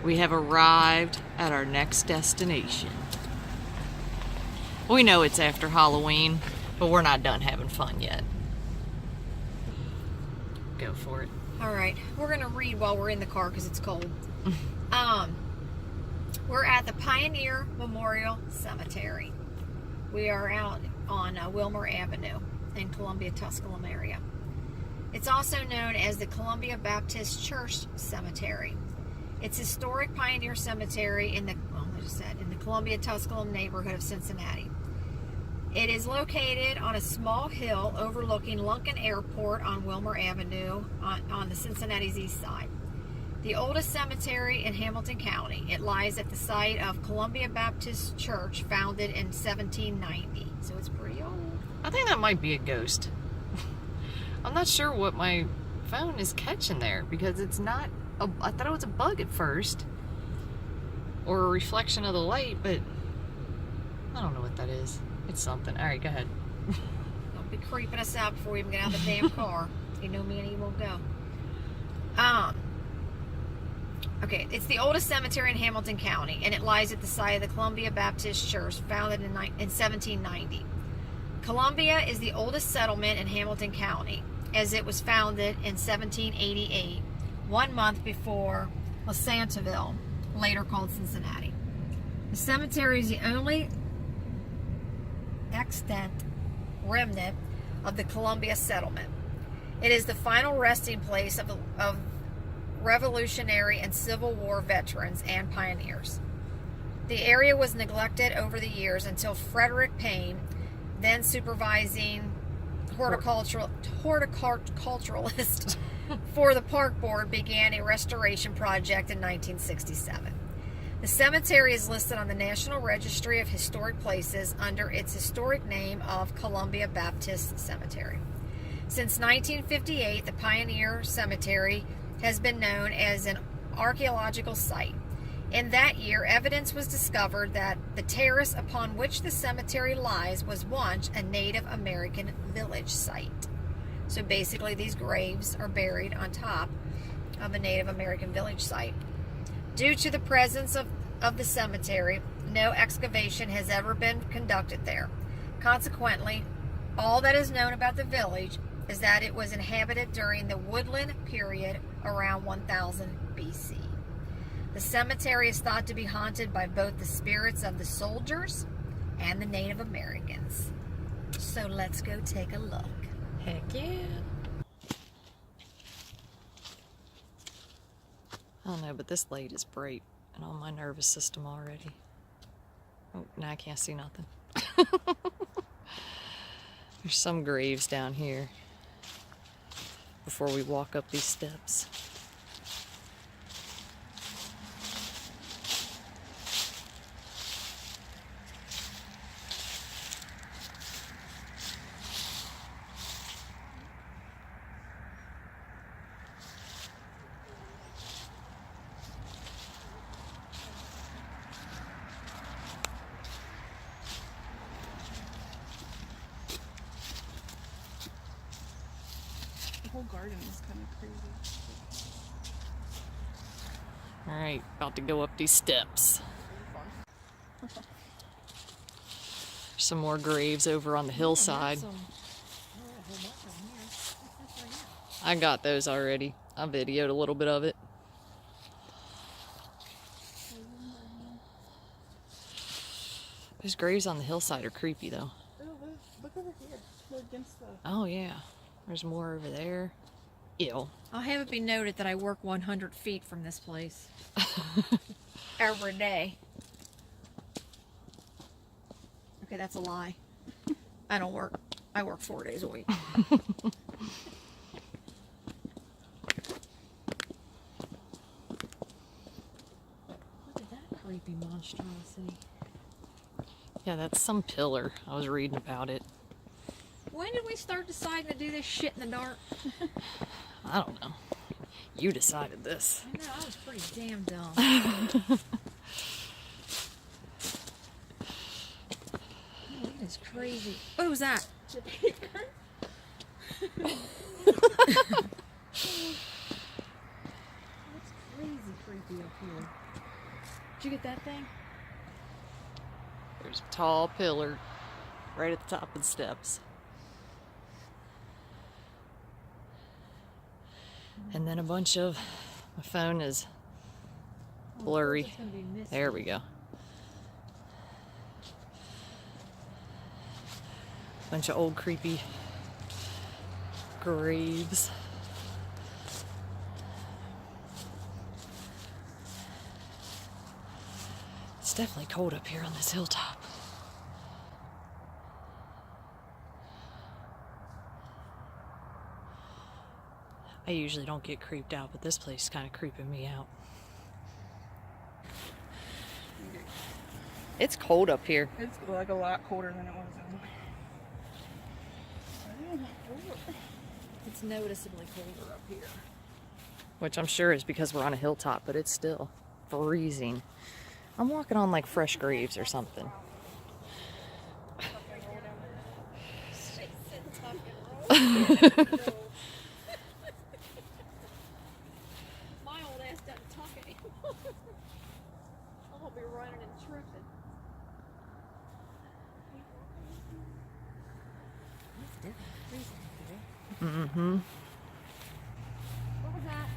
We have arrived at our next destination. We know it's after Halloween, but we're not done having fun yet. Go for it. All right, we're gonna read while we're in the car because it's cold. We're at the Pioneer Memorial Cemetery. We are out on Wilmer Avenue in Columbia, Tusculum area. It's also known as the Columbia Baptist Church Cemetery. It's historic pioneer cemetery in the Columbia Tusculum neighborhood of Cincinnati. It is located on a small hill overlooking Lunken Airport on Wilmer Avenue on the Cincinnati's east side. The oldest cemetery in Hamilton County. It lies at the site of Columbia Baptist Church, founded in 1790. So it's pretty old. I think that might be a ghost. I'm not sure what my phone is catching there because it's not. I thought it was a bug at first, or a reflection of the light, but I don't know what that is. It's something. All right, go ahead. Don't be creeping us out before we even get out of the damn car. You know me and you won't go. Okay, it's the oldest cemetery in Hamilton County, and it lies at the site of the Columbia Baptist Church, founded in 1790. Columbia is the oldest settlement in Hamilton County, as it was founded in 1788, 1 month before LaSanteville, later called Cincinnati. The cemetery is the only extant remnant of the Columbia settlement. It is the final resting place of Revolutionary and Civil War veterans and pioneers. The area was neglected over the years until Frederick Payne, then supervising horticulturalist for the park board, began a restoration project in 1967. The cemetery is listed on the National Registry of Historic Places under its historic name of Columbia Baptist Cemetery. Since 1958, the Pioneer Cemetery has been known as an archaeological site. In that year, evidence was discovered that the terrace upon which the cemetery lies was once a Native American village site. So basically, these graves are buried on top of a Native American village site. Due to the presence of the cemetery, no excavation has ever been conducted there. Consequently, all that is known about the village is that it was inhabited during the woodland period around 1000 BC. The cemetery is thought to be haunted by both the spirits of the soldiers and the Native Americans. So let's go take a look. Heck yeah. I don't know, but this light is bright and on my nervous system already. Oh, now I can't see nothing. There's some graves down here before we walk up these steps. The whole garden is kind of crazy. All right, about to go up these steps. There's some more graves over on the hillside. I got those already. I videoed a little bit of it. Those graves on the hillside are creepy though. Look over here. They're against the... Oh yeah, there's more over there. Ew. I'll have it be noted that I work 100 feet from this place every day. Okay, that's a lie. I don't work. I work 4 days a week. Look at that creepy monstrosity. Yeah, that's some pillar. I was reading about it. When did we start deciding to do this shit in the dark? I don't know. You decided this. I know, I was pretty damn dumb. That is crazy. What was that? It's crazy creepy up here. There's a tall pillar right at the top of the steps. And then a bunch of, my phone is blurry. There we go. Bunch of old creepy graves. It's definitely cold up here on this hilltop. I usually don't get creeped out, but this place is kind of creeping me out. It's cold up here. It's like a lot colder than it was in. It's noticeably colder up here. Which I'm sure is because we're on a hilltop, but it's still freezing. I'm walking on like fresh graves or something. My old ass doesn't talk anymore. I'll be running and tripping. It's definitely freezing today. Mm-hmm. What was that?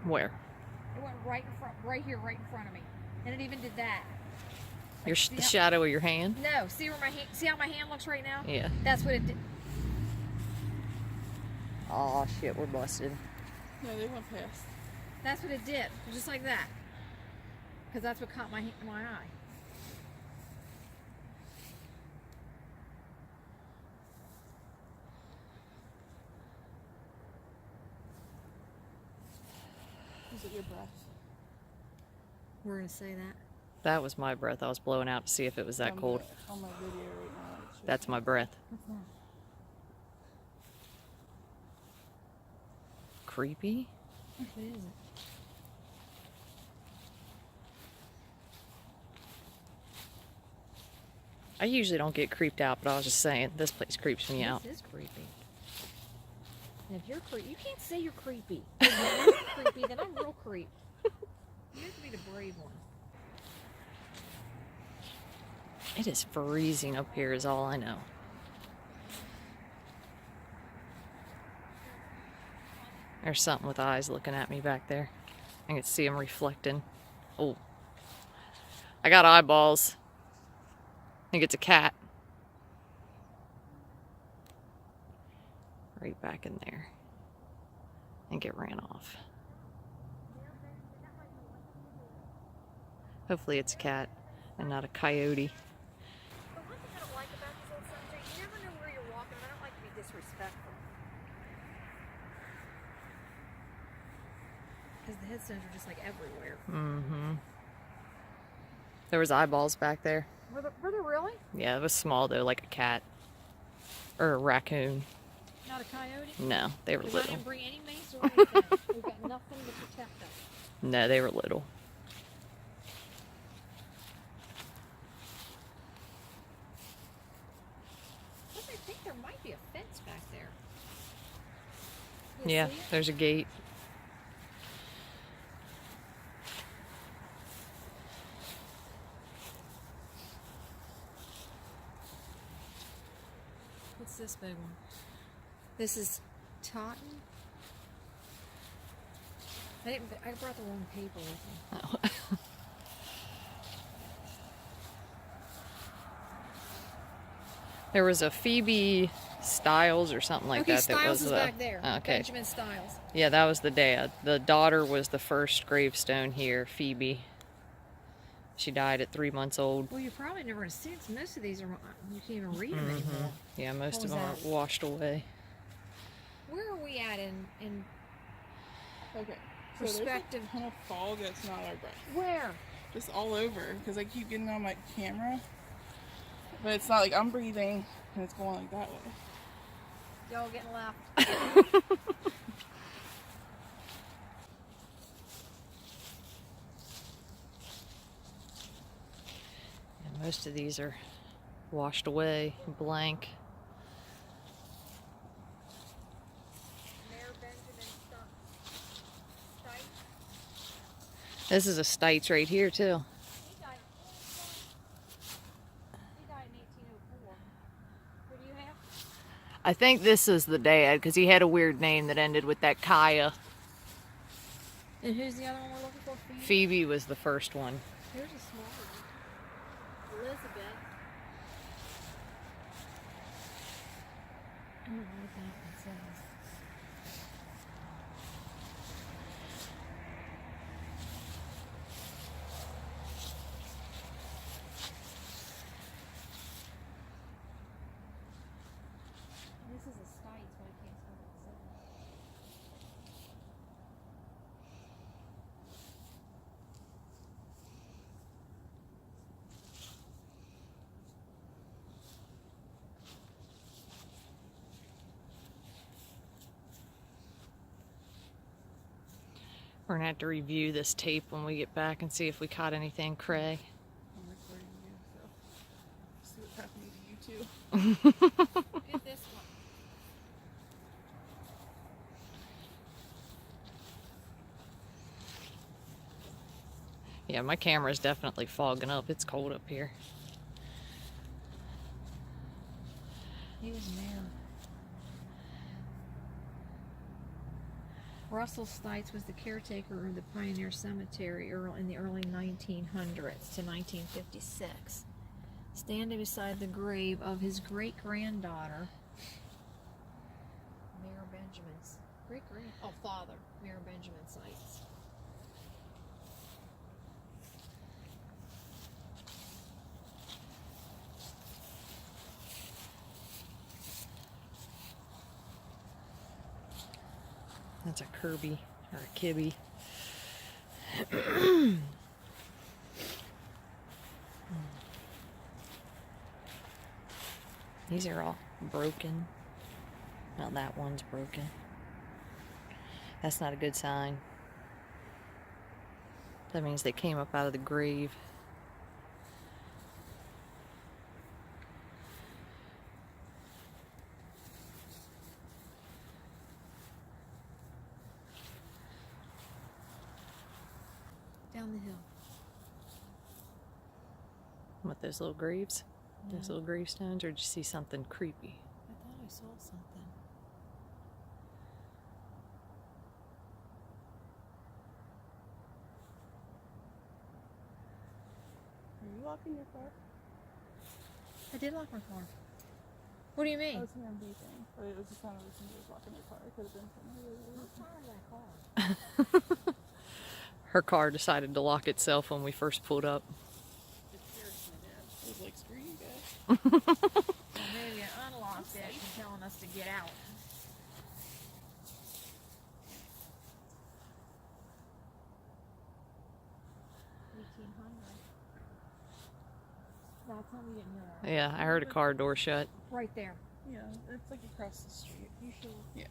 Where? It went right in front, right here, right in front of me, and it even did that. The shadow of your hand? No, see where my hand? See how my hand looks right now? Yeah. That's what it did. Oh shit, we're busted. No, they went past. That's what it did, just like that. Because that's what caught my eye. Was it your breath? We're gonna say that. That was my breath. I was blowing out to see if it was that cold. On my video right now. It shows That's my breath. What's that? Creepy? What is it? I usually don't get creeped out, but I was just saying, this place creeps me out. This is creepy. And if you're creepy, you can't say you're creepy. If you're creepy, then I'm real creep. You have to be the brave one. It is freezing up here is all I know. There's something with eyes looking at me back there. I can see them reflecting. Oh. I got eyeballs. I think it's a cat. Right back in there. I think it ran off. Hopefully it's a cat and not a coyote. The one thing I don't like about this old cemetery, you never know where you're walking, and I don't like to be disrespectful. Because the headstones are just like everywhere. Mm-hmm. There was eyeballs back there. Were there really? Yeah, it was small though, like a cat. Or a raccoon. Not a coyote? No, they were Because I little. didn't bring any mace or anything. We've got nothing to protect us. No, they were little. Plus, I think there might be a fence back there. You Yeah, see it? there's a gate. What's this big one? This is Totten. I brought the wrong paper with me. Oh. There was a Phoebe Styles or something like okay, that. Styles that was is the, back there. Oh, okay. Benjamin Styles. Yeah, that was the dad. The daughter was the first gravestone here, Phoebe. She died at 3 months old. Well, you're probably never going to see it. 'Cause most of these are, you can't even read them anymore. Yeah, most What of was them that? are washed away. Where are we at in Okay. So Perspective. there's a ton of fog that's not our breath. where? Just all over. Because I keep getting on my camera. But it's not like I'm breathing and it's going like that way. Y'all getting left. And most of these are washed away, blank. Mayor Benjamin Stites. This is a Stites right here too. He died I think this is the dad because he had a weird name that ended with that Kaya. And who's the other one we're looking for? Phoebe was the first one. Here's a small one. Elizabeth. I don't know what that one says. This is a Stites, but I can't tell what it says. We're gonna have to review this tape when we get back and see if we caught anything cray. I'm recording you, so see what's happening to you too. Get this one. Yeah, my camera's definitely fogging up. It's cold up here. He was mayor. Russell Stites was the caretaker of the Pioneer Cemetery in the early 1900s to 1956, standing beside the grave of his great-granddaughter, Mayor Benjamin's father, Mayor Benjamin Stites. That's a Kirby or a Kibby. These are all broken. Well, that one's broken. That's not a good sign. That means they came up out of the grave. Down the hill. What, those little graves? Those little gravestones, or did you see something creepy? I thought I saw something. Are you locking your car? I did lock my car. What do you mean? I was hearing beeping, but it was just kind of listening to you locking your car. It could have been something. I'm tired of that car. Her car decided to lock itself when we first pulled up. It was like, screw you guys. Maybe it unlocked it and telling us to get out. Now tell me you didn't hear that. Yeah, I heard a car door shut. Right there. Yeah, it's like across the street. You should, yeah.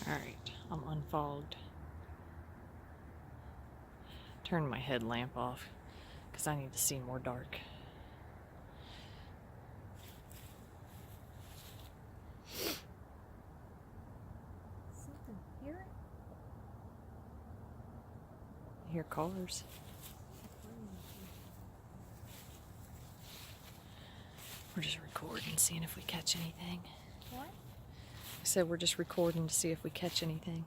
Alright, I'm unfogged. Turn my headlamp off because I need to see more dark. Something. Hear it? I hear cars. We're just recording, seeing if we catch anything. What? I said we're just recording to see if we catch anything.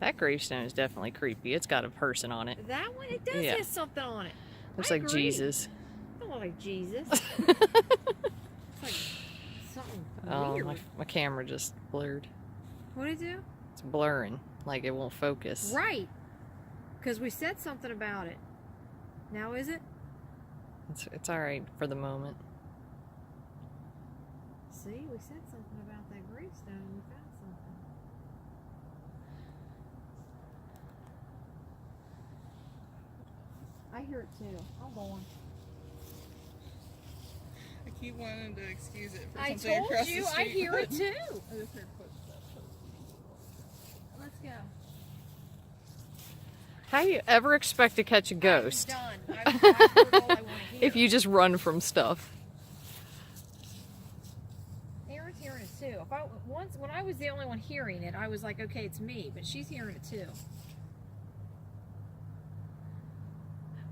That gravestone is definitely creepy. It's got a person on it. That one? It does Yeah. have something on it. Looks I like agree. Jesus. It don't look like Jesus. It's like something Oh, weird. my camera just blurred. What did it do? It's blurring, like it won't focus. Right. Because we said something about it. Now is it? It's all right for the moment. See, we said something about that gravestone. We found something. I hear it too. I'm going. I keep wanting to excuse it for I something told across you, the I street. hear it too. I just heard footsteps. Let's go. How do you ever expect to catch a ghost I'm done. I've heard all I want to hear. if you just run from stuff? Aaron's hearing it too. When I was the only one hearing it, I was like, okay, it's me, but she's hearing it too.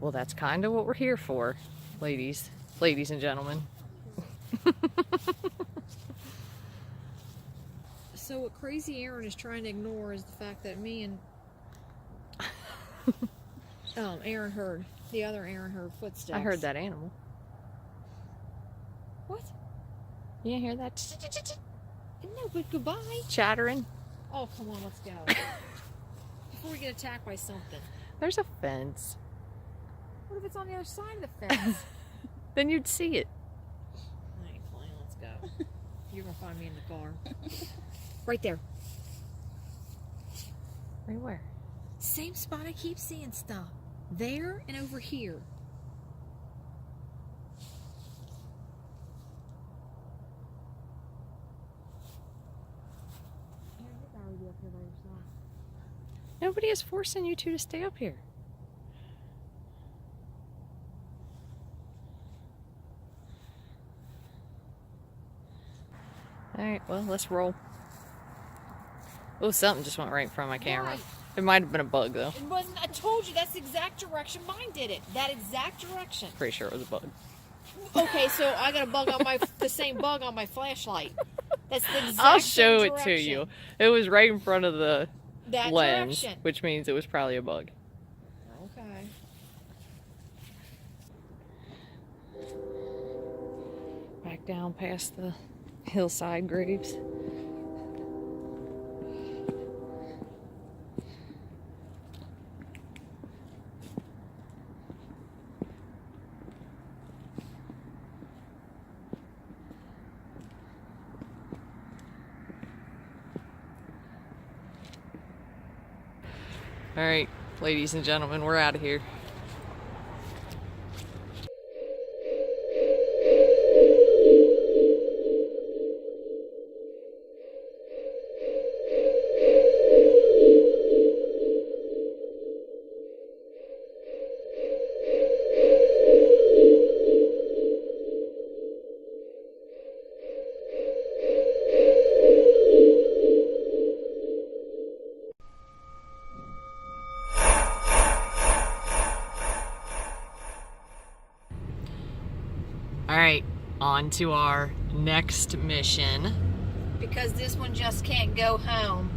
Well, that's kind of what we're here for, ladies and gentlemen. So what Crazy Aaron is trying to ignore is the fact that me and Aaron heard, the other Aaron heard footsteps. I heard that animal. What? You didn't hear that No, but goodbye. chattering? Oh, come on, let's go. Before we get attacked by something. There's a fence. What if it's on the other side of the fence? Then you'd see it. I ain't playing, let's go. You're gonna find me in the car. Right there. Right where? Same spot I keep seeing stuff. There and over here. Nobody is forcing you two to stay up here. Alright, well, let's roll. Oh, something just went right in front of my camera. Right. It might have been a bug, though. It wasn't. I told you that's the exact direction mine did it. That exact direction. Pretty sure it was a bug. Okay, so I got a bug on my the same bug on my flashlight. That's the exact I'll same show it to direction. you. It was right in front of the That lens, direction. which means it was probably a bug. Okay. Back down past the hillside graves. All right, ladies and gentlemen, we're out of here. All right, on to our next mission. Because this one just can't go home.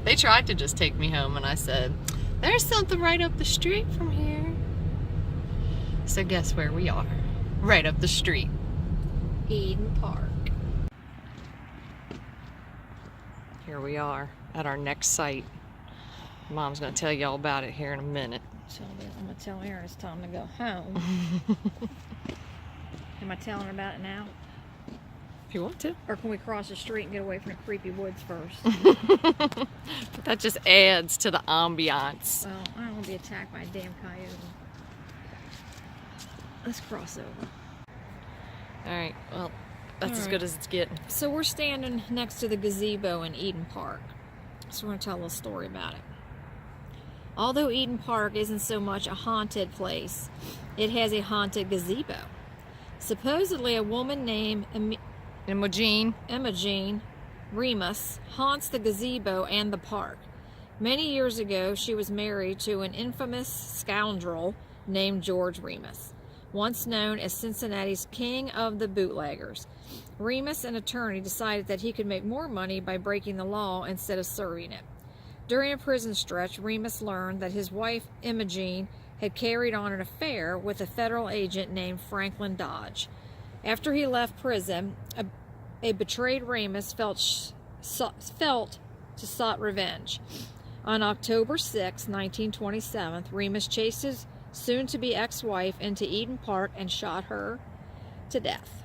They tried to just take me home, and I said, there's something right up the street from here. So guess where we are? Right up the street. Eden Park. Here we are at our next site. Mom's gonna tell you all about it here in a minute. So I'm gonna tell Aaron it's time to go home. Am I telling her about it now? If you want to. Or can we cross the street and get away from the creepy woods first? But that just adds to the ambiance. Well, I don't want to be attacked by a damn coyote. Let's cross over. All right, well, that's All as right. good as it's getting. So we're standing next to the gazebo in Eden Park. So we're going to tell a little story about it. Although Eden Park isn't so much a haunted place, it has a haunted gazebo. Supposedly a woman named Imogen. Imogen Remus haunts the gazebo and the park. Many years ago, she was married to an infamous scoundrel named George Remus, once known as Cincinnati's king of the bootleggers. Remus, an attorney, decided that he could make more money by breaking the law instead of serving it. During a prison stretch, Remus learned that his wife, Imogen, had carried on an affair with a federal agent named Franklin Dodge. After he left prison, a betrayed Remus felt to sought revenge. On October 6, 1927, Remus chased his soon-to-be ex-wife into Eden Park and shot her to death.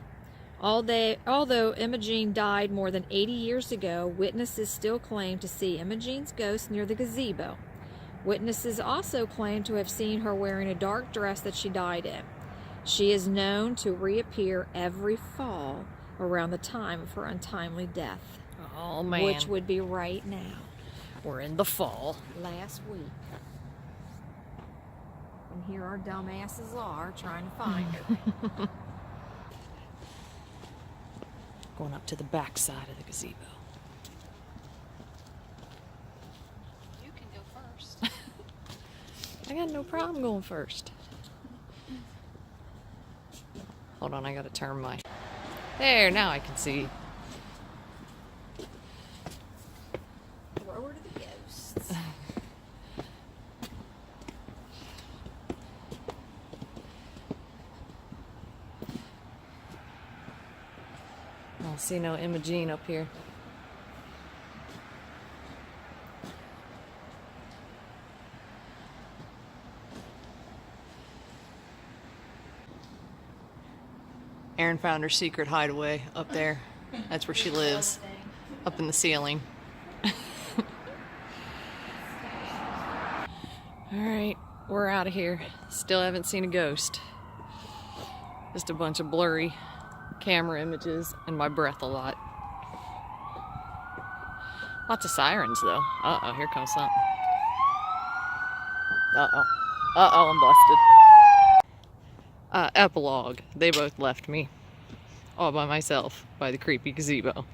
Although Imogen died more than 80 years ago, witnesses still claim to see Imogen's ghost near the gazebo. Witnesses also claim to have seen her wearing a dark dress that she died in. She is known to reappear every fall around the time of her untimely death, Oh, man. which would be right now, We're in the fall. last week. And here our dumbasses are trying to find her. Going up to the back side of the gazebo. You can go first. I got no problem going first. Hold on, I gotta turn my... There, now I can see. Throw her to the ghosts. I don't see no Imogene up here. Erin found her secret hideaway up there. That's where she lives, up in the ceiling. Alright, we're out of here. Still haven't seen a ghost. Just a bunch of blurry camera images and my breath a lot. Lots of sirens though. Uh-oh, here comes something. Uh-oh. Uh-oh, I'm busted. Epilogue. They both left me all by myself by the creepy gazebo.